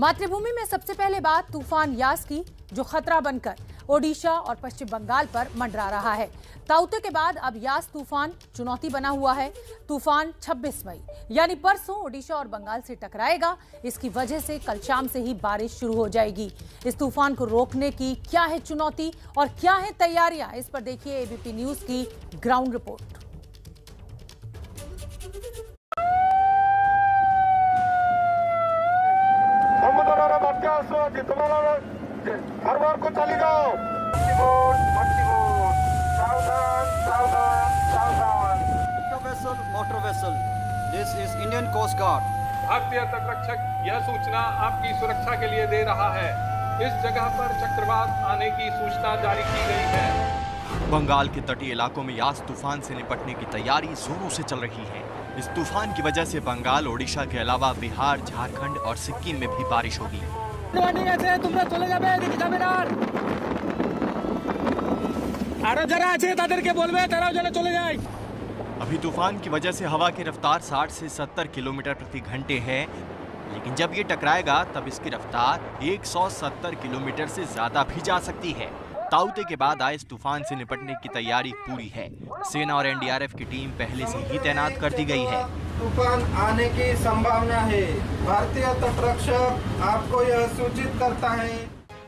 मातृभूमि में सबसे पहले बात तूफान यास की, जो खतरा बनकर ओडिशा और पश्चिम बंगाल पर मंडरा रहा है। ताउते के बाद अब यास तूफान चुनौती बना हुआ है। तूफान 26 मई यानी परसों ओडिशा और बंगाल से टकराएगा। इसकी वजह से कल शाम से ही बारिश शुरू हो जाएगी। इस तूफान को रोकने की क्या है चुनौती और क्या है तैयारियां, इस पर देखिए एबीपी न्यूज की ग्राउंड रिपोर्ट। हर बार को चली जाओ। Motor vessel, this is Indian Coast Guard. भारतीय तटरक्षक यह सूचना आपकी सुरक्षा के लिए दे रहा है। इस जगह पर चक्रवात आने की सूचना जारी की गई है। बंगाल के तटीय इलाकों में यास तूफान से निपटने की तैयारी जोरों से चल रही है। इस तूफान की वजह से बंगाल, ओडिशा के अलावा बिहार, झारखंड और सिक्किम में भी बारिश होगी। अभी तूफान की वजह से हवा की रफ्तार 60 से 70 किलोमीटर प्रति घंटे है, लेकिन जब ये टकराएगा तब इसकी रफ्तार 170 किलोमीटर से ज्यादा भी जा सकती है। ताउते के बाद आए इस तूफान से निपटने की तैयारी पूरी है। सेना और एनडीआरएफ की टीम पहले से ही तैनात कर दी गई है। तूफान आने की संभावना है। भारतीय तटरक्षक आपको यह सूचित करता है।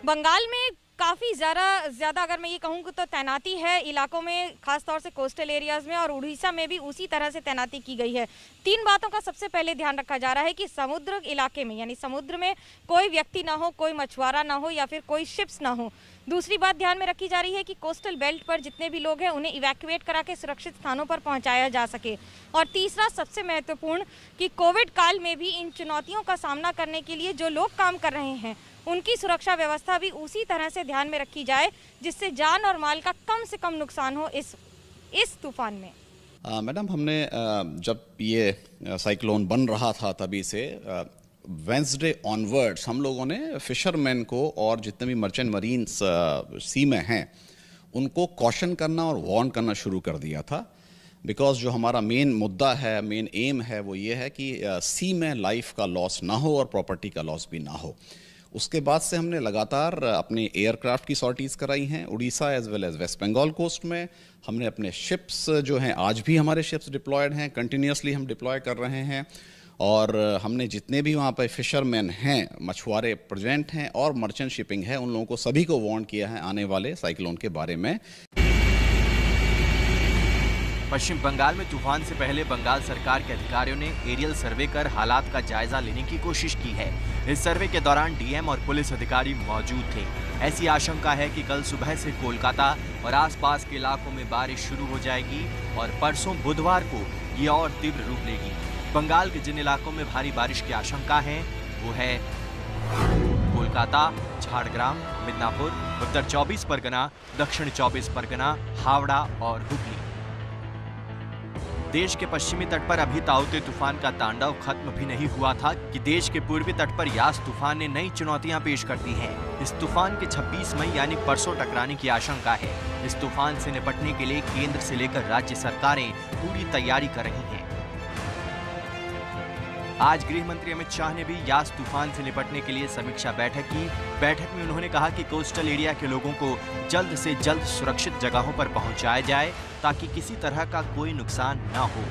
बंगाल में काफ़ी ज़्यादा अगर मैं ये कहूँ तो तैनाती है इलाकों में, खासतौर से कोस्टल एरियाज़ में, और उड़ीसा में भी उसी तरह से तैनाती की गई है। 3 बातों का सबसे पहले ध्यान रखा जा रहा है कि समुद्र इलाके में यानी समुद्र में कोई व्यक्ति ना हो, कोई मछुआरा ना हो या फिर कोई शिप्स ना हो। दूसरी बात ध्यान में रखी जा रही है कि कोस्टल बेल्ट पर जितने भी लोग हैं उन्हें इवैक्यूएट करा के सुरक्षित स्थानों पर पहुंचाया जा सके। और तीसरा सबसे महत्वपूर्ण कि कोविड काल में भी इन चुनौतियों का सामना करने के लिए जो लोग काम कर रहे हैं उनकी सुरक्षा व्यवस्था भी उसी तरह से ध्यान में रखी जाए, जिससे जान और माल का कम से कम नुकसान हो इस तूफान में। मैडम, हमने जब ये साइक्लोन बन रहा था तभी से वेंसडे ऑनवर्ड्स हम लोगों ने फिशरमैन को और जितने भी मर्चेंट मरीन्स सी में हैं उनको कॉशन करना और वार्न करना शुरू कर दिया था। बिकॉज जो हमारा मेन मुद्दा है, मेन एम है, वो ये है कि सी में लाइफ का लॉस ना हो और प्रॉपर्टी का लॉस भी ना हो। उसके बाद से हमने लगातार अपने एयरक्राफ्ट की सॉर्टीज़ कराई हैं Orissa as well as West Bengal coast में। हमने अपने शिप्स जो हैं, आज भी हमारे शिप्स डिप्लॉयड हैं, कंटिन्यूसली हम डिप्लॉय कर रहे हैं। और हमने जितने भी वहाँ पर फिशरमैन हैं, मछुआरे प्रेजेंट हैं और मर्चेंट शिपिंग है, उन लोगों को सभी को वार्न किया है आने वाले साइक्लोन के बारे में। पश्चिम बंगाल में तूफान से पहले बंगाल सरकार के अधिकारियों ने एरियल सर्वे कर हालात का जायजा लेने की कोशिश की है। इस सर्वे के दौरान डीएम और पुलिस अधिकारी मौजूद थे। ऐसी आशंका है कि कल सुबह से कोलकाता और आसपास के इलाकों में बारिश शुरू हो जाएगी और परसों बुधवार को ये और तीव्र रूप लेगी। बंगाल के जिन इलाकों में भारी बारिश की आशंका है वो है कोलकाता, झारग्राम, मिदनापुर, उत्तर 24 परगना, दक्षिण 24 परगना, हावड़ा और हुगली। देश के पश्चिमी तट पर अभी ताउते तूफान का तांडव खत्म भी नहीं हुआ था कि देश के पूर्वी तट पर यास तूफान ने नई चुनौतियां पेश कर दी हैं। इस तूफान के 26 मई यानी परसों टकराने की आशंका है। इस तूफान से निपटने के लिए केंद्र से लेकर राज्य सरकारें पूरी तैयारी कर रही हैं। आज गृह मंत्री अमित शाह ने भी यास तूफान से निपटने के लिए समीक्षा बैठक की। बैठक में उन्होंने कहा कि कोस्टल एरिया के लोगों को जल्द से जल्द सुरक्षित जगहों पर पहुंचाया जाए ताकि किसी तरह का कोई नुकसान न हो।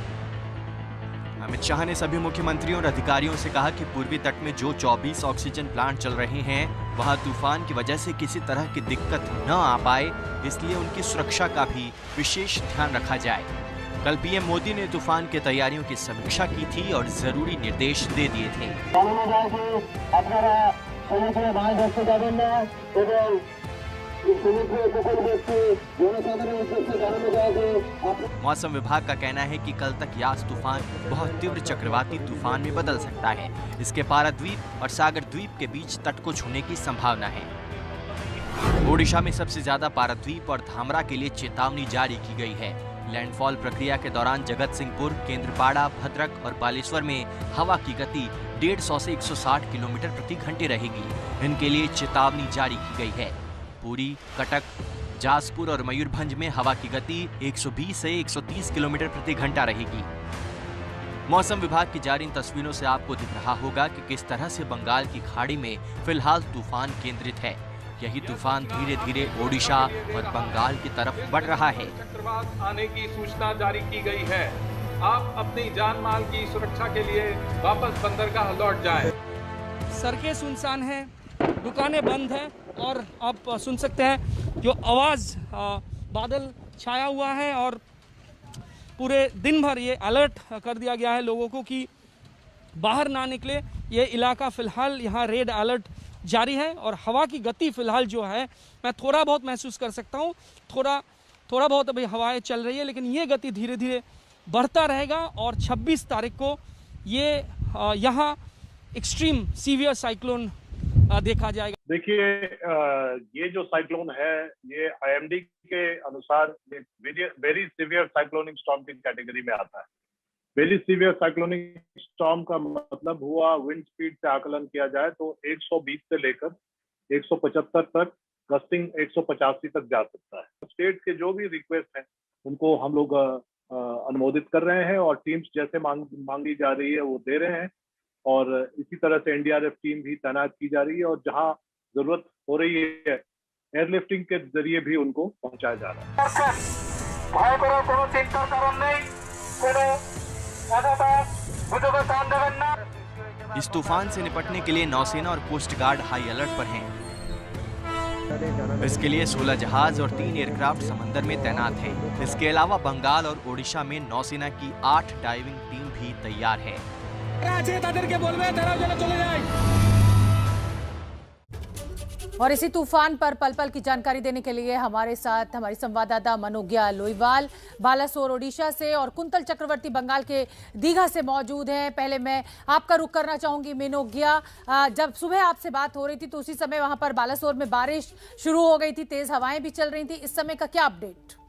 अमित शाह ने सभी मुख्यमंत्रियों और अधिकारियों से कहा कि पूर्वी तट में जो 24 ऑक्सीजन प्लांट चल रहे हैं वहां तूफान की वजह से किसी तरह की दिक्कत न आ पाए, इसलिए उनकी सुरक्षा का भी विशेष ध्यान रखा जाए। कल पीएम मोदी ने तूफान की तैयारियों की समीक्षा की थी और जरूरी निर्देश दे दिए थे। मौसम विभाग का कहना है कि कल तक यास तूफान बहुत तीव्र चक्रवाती तूफान में बदल सकता है। इसके पाराद्वीप और सागर द्वीप के बीच तट को छूने की संभावना है। ओडिशा में सबसे ज्यादा पाराद्वीप और धामरा के लिए चेतावनी जारी की गई है। लैंडफॉल प्रक्रिया के दौरान जगत सिंहपुर, केंद्रपाड़ा, भद्रक और बालेश्वर में हवा की गति 150 से 160 किलोमीटर प्रति घंटे रहेगी। इनके लिए चेतावनी जारी की गई है। पुरी, कटक, जाजपुर और मयूरभंज में हवा की गति 120 से 130 किलोमीटर प्रति घंटा रहेगी। मौसम विभाग की जारी इन तस्वीरों से आपको दिख रहा होगा कि किस तरह से बंगाल की खाड़ी में फिलहाल तूफान केंद्रित है। यही तूफान धीरे धीरे ओडिशा और बंगाल की तरफ बढ़ रहा है। चक्रवात आने की सूचना जारी की गई है। आप अपनी जान माल की सुरक्षा के लिए वापस बंदरगाह लौट जाएं। सड़कें सुनसान हैं, दुकानें बंद हैं और आप सुन सकते हैं जो आवाज़, बादल छाया हुआ है और पूरे दिन भर ये अलर्ट कर दिया गया है लोगों को कि बाहर ना निकले। ये इलाका फ़िलहाल यहाँ रेड अलर्ट जारी है और हवा की गति फ़िलहाल जो है मैं थोड़ा बहुत महसूस कर सकता हूँ। थोड़ा बहुत अभी हवाएं चल रही है, लेकिन ये गति धीरे धीरे बढ़ता रहेगा और 26 तारीख को ये यहाँ एक्सट्रीम सीवियर साइक्लोन देखा जाएगा। देखिए, ये जो साइक्लोन है ये IMD के अनुसार ये वेरी सीवियर साइक्लोनिक स्टॉर्म की कैटेगरी में आता है। वेरी सीवियर साइक्लोनिक स्टॉर्म का मतलब हुआ विंड स्पीड से आकलन किया जाए तो 120 से लेकर 175 तक, गस्टिंग 185 तक जा सकता है। स्टेट के जो भी रिक्वेस्ट हैं उनको हम लोग अनुमोदित कर रहे हैं और टीम्स जैसे मांगी जा रही है वो दे रहे हैं और इसी तरह से NDRF टीम भी तैनात की जा रही है और जहां जरूरत हो रही है एयरलिफ्टिंग के जरिए भी उनको पहुंचाया जा रहा है। इस तूफान से निपटने के लिए नौसेना और कोस्ट गार्ड हाई अलर्ट पर हैं। इसके लिए 16 जहाज और 3 एयरक्राफ्ट समंदर में तैनात हैं। इसके अलावा बंगाल और ओडिशा में नौसेना की 8 डाइविंग टीम भी तैयार है। और इसी तूफान पर पल पल की जानकारी देने के लिए हमारे साथ हमारी संवाददाता मनोज्ञा लोईवाल बालासोर ओडिशा से और कुंतल चक्रवर्ती बंगाल के दीघा से मौजूद हैं। पहले मैं आपका रुख करना चाहूंगी मनोज्ञा, जब सुबह आपसे बात हो रही थी तो उसी समय वहां पर बालासोर में बारिश शुरू हो गई थी, तेज हवाएं भी चल रही थी। इस समय का क्या अपडेट?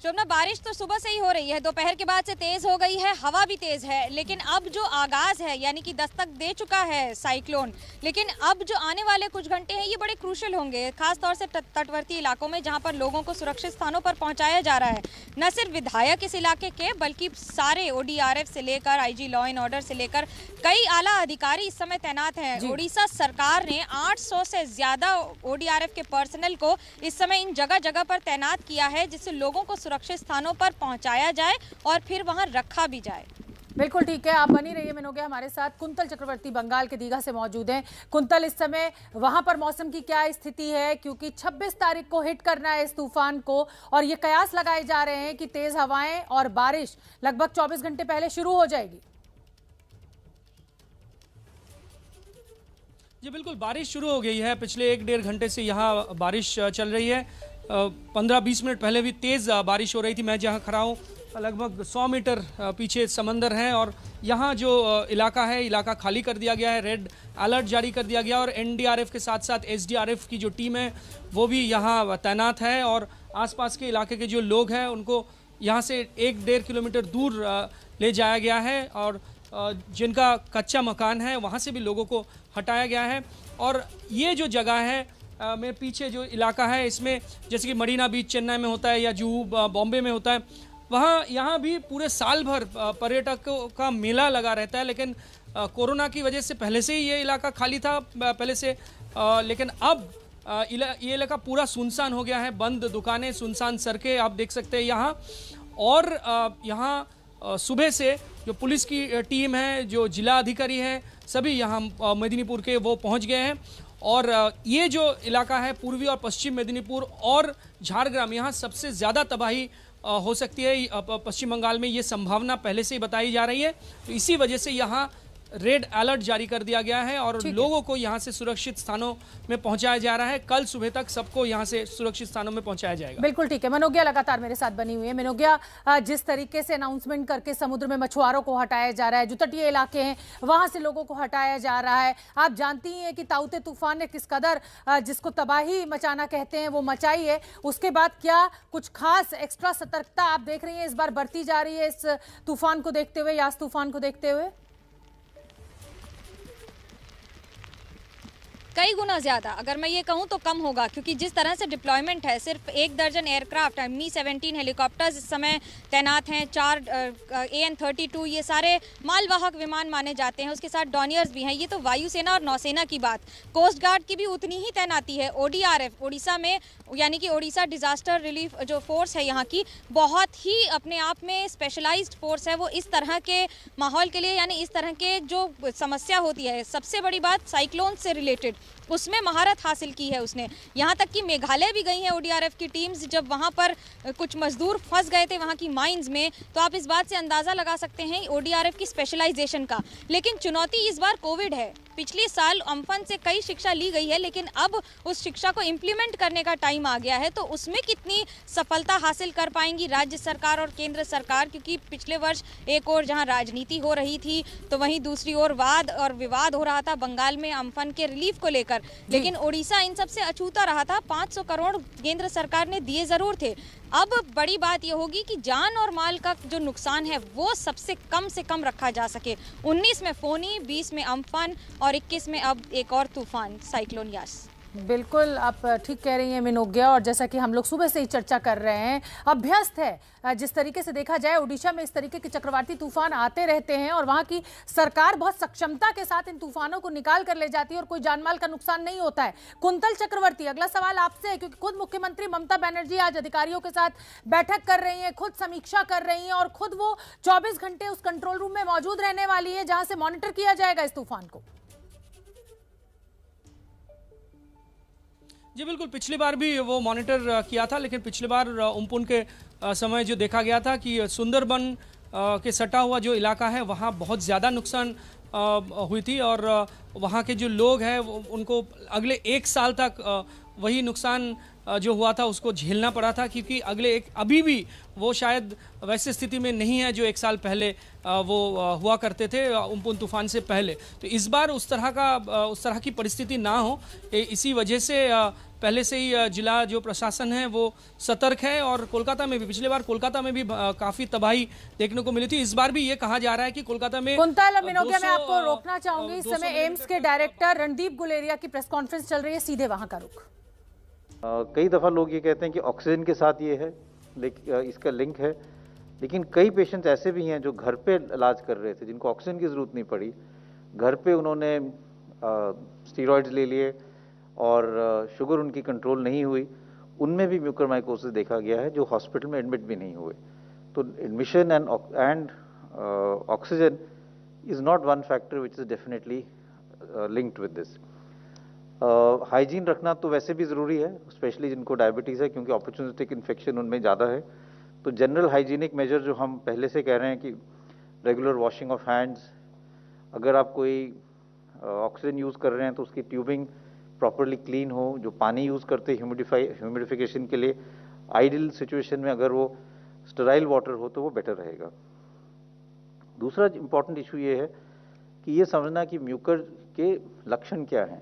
शोभना, बारिश तो सुबह से ही हो रही है, दोपहर के बाद से तेज हो गई है, हवा भी तेज है, लेकिन अब जो आगाज है यानी कि दस्तक दे चुका है साइक्लोन, लेकिन अब जो आने वाले कुछ घंटे हैं ये बड़े क्रूशल होंगे, खास तौर से तटवर्ती इलाकों में जहां पर लोगों को सुरक्षित स्थानों पर पहुंचाया जा रहा है। न सिर्फ विधायक इस इलाके के बल्कि सारे ODRF से लेकर IG लॉ एंड ऑर्डर से लेकर कई आला अधिकारी इस समय तैनात हैं। उड़ीसा सरकार ने 800 से ज्यादा ODRF के पर्सनल को इस समय इन जगह जगह पर तैनात किया है, जिससे लोगों को सुरक्षित स्थानों पर पहुंचाया जाए और फिर वहां रखा भी जाए। बिल्कुल ठीक है, आप बनी रहिए मनोज्ञा हमारे साथ। कुंतल चक्रवर्ती बंगाल के दीघा से मौजूद हैं। कुंतल, इस समय वहां पर मौसम की क्या स्थिति है, क्योंकि 26 तारीख को हिट करना है इस तूफान को और ये कयास लगाए जा रहे हैं कि तेज हवाएं और बारिश लगभग 24 घंटे पहले शुरू हो जाएगी। जी बिल्कुल, बारिश शुरू हो गई है। पिछले 1-1.5 घंटे से यहाँ बारिश चल रही है। 15-20 मिनट पहले भी तेज़ बारिश हो रही थी। मैं जहाँ खड़ा हूँ लगभग 100 मीटर पीछे समंदर है और यहाँ जो इलाका खाली कर दिया गया है, रेड अलर्ट जारी कर दिया गया और NDRF के साथ साथ SDRF की जो टीम है वो भी यहाँ तैनात है और आसपास के इलाके के जो लोग हैं उनको यहाँ से 1-1.5 किलोमीटर दूर ले जाया गया है और जिनका कच्चा मकान है वहाँ से भी लोगों को हटाया गया है। और ये जो जगह है में पीछे जो इलाका है इसमें जैसे कि मरीना बीच चेन्नई में होता है या जुहू बॉम्बे में होता है, वहाँ यहाँ भी पूरे साल भर पर्यटकों का मेला लगा रहता है। लेकिन कोरोना की वजह से पहले से ही ये इलाका खाली था पहले से, लेकिन अब ये इलाका पूरा सुनसान हो गया है। बंद दुकानें, सुनसान सड़कें आप देख सकते हैं यहाँ। और यहाँ सुबह से जो पुलिस की टीम है, जो जिला अधिकारी हैं, सभी यहाँ मेदिनीपुर के वो पहुँच गए हैं। और ये जो इलाका है पूर्वी और पश्चिम मेदिनीपुर और झारग्राम, यहाँ सबसे ज़्यादा तबाही हो सकती है। पश्चिम बंगाल में ये संभावना पहले से ही बताई जा रही है, तो इसी वजह से यहाँ रेड अलर्ट जारी कर दिया गया है और लोगों को यहाँ से सुरक्षित स्थानों में पहुँचाया जा रहा है। कल सुबह तक सबको यहाँ से सुरक्षित स्थानों में पहुँचाया जाएगा। बिल्कुल ठीक है, मनोज्ञा लगातार मेरे साथ बनी हुई है। मनोज्ञा, जिस तरीके से अनाउंसमेंट करके समुद्र में मछुआरों को हटाया जा रहा है, जो तटीय इलाके हैं वहां से लोगों को हटाया जा रहा है, आप जानती हैं कि ताउते तूफान ने किस कदर जिसको तबाही मचाना कहते हैं वो मचाई है। उसके बाद क्या कुछ खास एक्स्ट्रा सतर्कता आप देख रही हैं इस बार बरती जा रही है इस तूफान को देखते हुए, यास तूफान को देखते हुए? कई गुना ज़्यादा, अगर मैं ये कहूँ तो कम होगा, क्योंकि जिस तरह से डिप्लॉयमेंट है, सिर्फ 1 दर्जन एयरक्राफ्ट, Mi-17 हेलीकॉप्टर्स इस समय तैनात हैं, 4 AN-32 ये सारे मालवाहक विमान माने जाते हैं, उसके साथ डॉनियर्स भी हैं। ये तो वायुसेना और नौसेना की बात। कोस्ट गार्ड की भी उतनी ही तैनाती है। ODRF उड़ीसा में, यानी कि ओडिशा डिजास्टर रिलीफ जो फोर्स है यहाँ की, बहुत ही अपने आप में स्पेशलाइज्ड फोर्स है। वो इस तरह के माहौल के लिए, यानी इस तरह के जो समस्या होती है, सबसे बड़ी बात साइक्लोन से रिलेटेड, उसमें महारत हासिल की है उसने। यहाँ तक कि मेघालय भी गई हैं ODRF की टीम्स। जब वहाँ पर कुछ मजदूर फंस गए थे वहाँ की माइंस में, तो आप इस बात से अंदाज़ा लगा सकते हैं ODRF की स्पेशलाइजेशन का। लेकिन चुनौती इस बार कोविड है। पिछले साल अम्फन से कई शिक्षा ली गई है, लेकिन अब उस शिक्षा को इम्प्लीमेंट करने का टाइम आ गया है। तो उसमें कितनी सफलता हासिल कर पाएंगी राज्य सरकार और केंद्र सरकार, क्योंकि पिछले वर्ष एक और जहां राजनीति हो रही थी, तो वहीं दूसरी ओर वाद और विवाद हो रहा था बंगाल में अम्फन के रिलीफ को लेकर। लेकिन ओडिशा इन सब से अछूता रहा था। 500 करोड़ केंद्र सरकार ने दिए जरूर थे। अब बड़ी बात यह होगी कि जान और माल का जो नुकसान है वो सबसे कम से कम रखा जा सके। 19 में फोनी, 20 में अम्फन और 21 में अब एक और तूफान साइक्लोन यास। बिल्कुल, आप ठीक कह रही हैं मिनोग्या, और जैसा कि हम लोग सुबह से ही चर्चा कर रहे हैं, अभ्यस्त है जिस तरीके से देखा जाए ओडिशा में इस तरीके के चक्रवाती तूफान आते रहते हैं और वहां की सरकार बहुत सक्षमता के साथ इन तूफानों को निकाल कर ले जाती है और कोई जानमाल का नुकसान नहीं होता है। कुंतल चक्रवर्ती, अगला सवाल आपसे है, क्योंकि खुद मुख्यमंत्री ममता बनर्जी आज अधिकारियों के साथ बैठक कर रही हैं, खुद समीक्षा कर रही हैं और खुद वो 24 घंटे उस कंट्रोल रूम में मौजूद रहने वाली है जहां से मॉनिटर किया जाएगा इस तूफान को। जी बिल्कुल, पिछली बार भी वो मॉनिटर किया था, लेकिन पिछली बार उम्पुन के समय जो देखा गया था कि सुंदरबन के सटा हुआ जो इलाका है वहाँ बहुत ज़्यादा नुकसान हुई थी और वहाँ के जो लोग हैं उनको अगले 1 साल तक वही नुकसान जो हुआ था उसको झेलना पड़ा था, क्योंकि अभी भी वो शायद वैसे स्थिति में नहीं है जो 1 साल पहले वो हुआ करते थे उम्पुन तूफान से पहले। तो इस बार उस तरह की परिस्थिति ना हो, इसी वजह से पहले से ही जिला जो प्रशासन है वो सतर्क है। और कोलकाता में भी, पिछले बार कोलकाता में भी काफ़ी तबाही देखने को मिली थी। इस बार भी ये कहा जा रहा है कि कोलकाता में कुंतल मिनोगिया, मैं आपको रोकना चाहूंगी। इस समय एम्स के डायरेक्टर रणदीप गुलेरिया की प्रेस कॉन्फ्रेंस चल रही है, सीधे वहां का रुख। कई दफ़ा लोग ये कहते हैं कि ऑक्सीजन के साथ ये है, इसका लिंक है, लेकिन कई पेशेंट्स ऐसे भी हैं जो घर पे इलाज कर रहे थे, जिनको ऑक्सीजन की ज़रूरत नहीं पड़ी, घर पे उन्होंने स्टीरॉइड्स ले लिए और शुगर उनकी कंट्रोल नहीं हुई, उनमें भी म्यूकरमाइकोसिस देखा गया है, जो हॉस्पिटल में एडमिट भी नहीं हुए। तो admission and oxygen is not one factor which is definitely linked with this. Hygiene रखना तो वैसे भी ज़रूरी है, स्पेशली जिनको डायबिटीज़ है, क्योंकि अपॉर्चुनिस्टिक इन्फेक्शन उनमें ज़्यादा है। तो जनरल हाइजीनिक मेजर जो हम पहले से कह रहे हैं कि रेगुलर वॉशिंग ऑफ हैंड्स, अगर आप कोई ऑक्सीजन यूज़ कर रहे हैं तो उसकी ट्यूबिंग प्रॉपरली क्लीन हो, जो पानी यूज़ करते ह्यूमिडिफिकेशन के लिए आइडियल सिचुएशन में अगर वो स्टेराइल वाटर हो तो वो बेटर रहेगा। दूसरा इम्पॉर्टेंट इशू ये है कि ये समझना कि म्यूकर के लक्षण क्या हैं।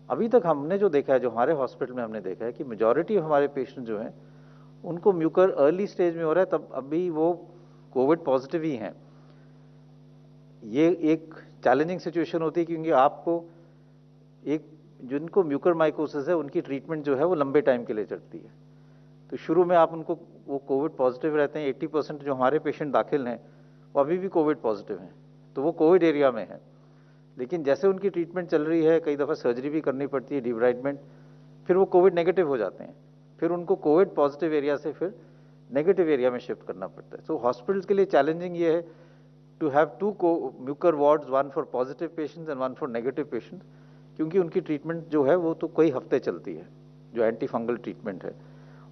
अभी तक हमने जो देखा है, जो हमारे हॉस्पिटल में हमने देखा है कि मेजॉरिटी हमारे पेशेंट जो हैं उनको म्यूकर अर्ली स्टेज में हो रहा है, तब अभी वो कोविड पॉजिटिव ही हैं। ये एक चैलेंजिंग सिचुएशन होती है, क्योंकि आपको जिनको म्यूकरमाइकोसिस है उनकी ट्रीटमेंट जो है वो लंबे टाइम के लिए चलती है। तो शुरू में आप उनको, वो कोविड पॉजिटिव रहते हैं, 80% जो हमारे पेशेंट दाखिल हैं वो अभी भी कोविड पॉजिटिव हैं, तो वो कोविड एरिया में है। लेकिन जैसे उनकी ट्रीटमेंट चल रही है, कई दफ़ा सर्जरी भी करनी पड़ती है, डिब्राइडमेंट, फिर वो कोविड नेगेटिव हो जाते हैं, फिर उनको कोविड पॉजिटिव एरिया से फिर नेगेटिव एरिया में शिफ्ट करना पड़ता है। सो हॉस्पिटल्स के लिए चैलेंजिंग ये है to have 2 mucor wards, 1 for positive patients and 1 for negative patients, क्योंकि उनकी ट्रीटमेंट जो है वो तो कई हफ्ते चलती है, जो एंटी फंगल ट्रीटमेंट है।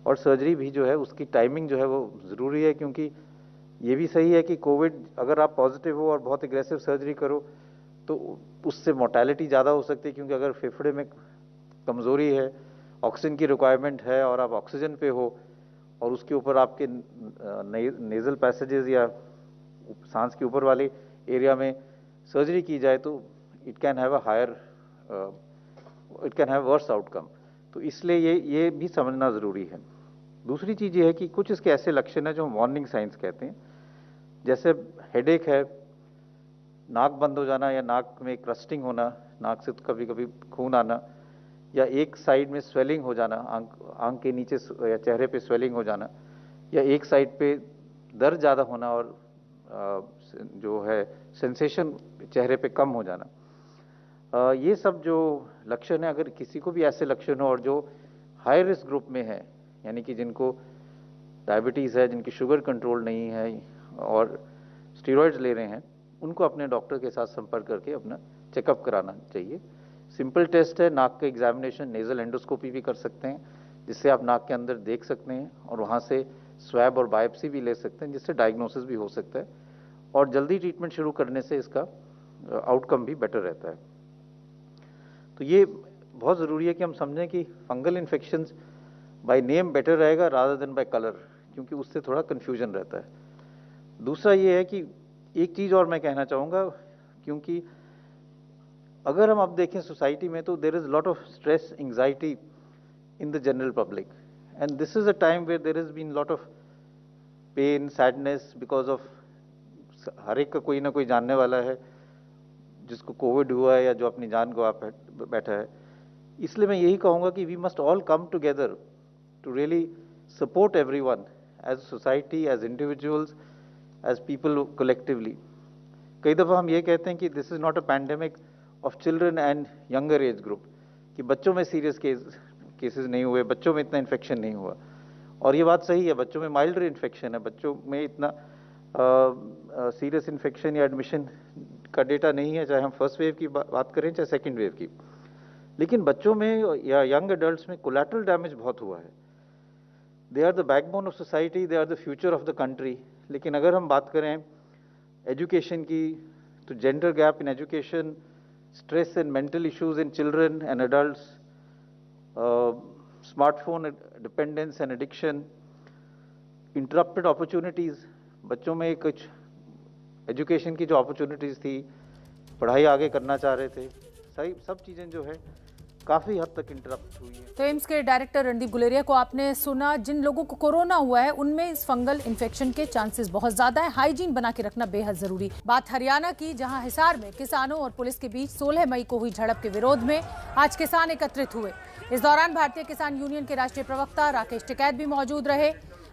और सर्जरी भी जो है उसकी टाइमिंग जो है वो ज़रूरी है, क्योंकि ये भी सही है कि कोविड अगर आप पॉजिटिव हो और बहुत एग्रेसिव सर्जरी करो तो उससे मोर्टेलिटी ज़्यादा हो सकती है, क्योंकि अगर फेफड़े में कमज़ोरी है, ऑक्सीजन की रिक्वायरमेंट है और आप ऑक्सीजन पे हो और उसके ऊपर आपके नेज़ल पैसेजेस या सांस के ऊपर वाले एरिया में सर्जरी की जाए तो it can have worse outcome. तो इसलिए ये भी समझना ज़रूरी है। दूसरी चीज़ ये है कि कुछ इसके ऐसे लक्षण हैं जो वार्निंग साइंस कहते हैं, जैसे हेडेक है, नाक बंद हो जाना या नाक में क्रस्टिंग होना, नाक से कभी कभी खून आना, या एक साइड में स्वेलिंग हो जाना, आंख के नीचे या चेहरे पे स्वेलिंग हो जाना, या एक साइड पे दर्द ज़्यादा होना और जो है सेंसेशन चेहरे पे कम हो जाना, ये सब जो लक्षण है, अगर किसी को भी ऐसे लक्षण हो और जो हाई रिस्क ग्रुप में है, यानी कि जिनको डायबिटीज़ है, जिनकी शुगर कंट्रोल नहीं है और स्टेरॉइड्स ले रहे हैं, उनको अपने डॉक्टर के साथ संपर्क करके अपना चेकअप कराना चाहिए। सिंपल टेस्ट है, नाक का एग्जामिनेशन, नेजल एंडोस्कोपी भी कर सकते हैं, जिससे आप नाक के अंदर देख सकते हैं और वहाँ से स्वैब और बायोप्सी भी ले सकते हैं, जिससे डायग्नोसिस भी हो सकता है और जल्दी ट्रीटमेंट शुरू करने से इसका आउटकम भी बेटर रहता है। तो ये बहुत ज़रूरी है कि हम समझें कि fungal infections by name better रहेगा रादर देन बाय कलर, क्योंकि उससे थोड़ा कन्फ्यूजन रहता है। दूसरा ये है कि एक चीज़ और मैं कहना चाहूँगा, क्योंकि अगर हम अब देखें सोसाइटी में तो there is lot of stress, anxiety in the general public, and this is a time where there is been lot of pain, sadness because of हर एक का कोई ना कोई जानने वाला है जिसको कोविड हुआ है या जो अपनी जान गवा बैठा है। इसलिए मैं यही कहूँगा कि we must all come together to really support everyone as society, as individuals, as people collectively. कई दफ़ा हम ये कहते हैं कि this is not a pandemic of children and younger age group, कि बच्चों में सीरियस केसेस नहीं हुए, बच्चों में इतना इन्फेक्शन नहीं हुआ, और ये बात सही है। बच्चों में माइल्डर इन्फेक्शन है, बच्चों में इतना सीरियस इन्फेक्शन या एडमिशन का डेटा नहीं है, चाहे हम फर्स्ट वेव की बात करें चाहे सेकेंड वेव की। लेकिन बच्चों में या यंग एडल्ट्स में कोलैटरल डैमेज बहुत हुआ है। They are the backbone of society, they are the future of the country. लेकिन अगर हम बात करें एजुकेशन की, तो gender gap in education, stress and mental issues in children and adults, smartphone dependence and addiction, interrupted opportunities, बच्चों में कुछ एजुकेशन की जो अपॉर्चुनिटीज़ थी, पढ़ाई आगे करना चाह रहे थे, सही सब चीज़ें जो है काफ़ी हद तक इंटरप्ट हुई है। तो एम्स के डायरेक्टर रणदीप गुलेरिया को आपने सुना। जिन लोगों को कोरोना हुआ है उनमें इस फंगल इन्फेक्शन के चांसेस बहुत ज्यादा है। हाइजीन बना के रखना बेहद जरूरी। बात हरियाणा की, जहां हिसार में किसानों और पुलिस के बीच 16 मई को हुई झड़प के विरोध में आज किसान एकत्रित हुए। इस दौरान भारतीय किसान यूनियन के राष्ट्रीय प्रवक्ता राकेश टिकैत भी मौजूद रहे।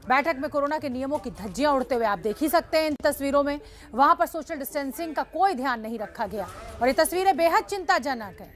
बैठक में कोरोना के नियमों की धज्जियां उड़ते हुए आप देख ही सकते हैं इन तस्वीरों में। वहां पर सोशल डिस्टेंसिंग का कोई ध्यान नहीं रखा गया और ये तस्वीरें बेहद चिंताजनक है।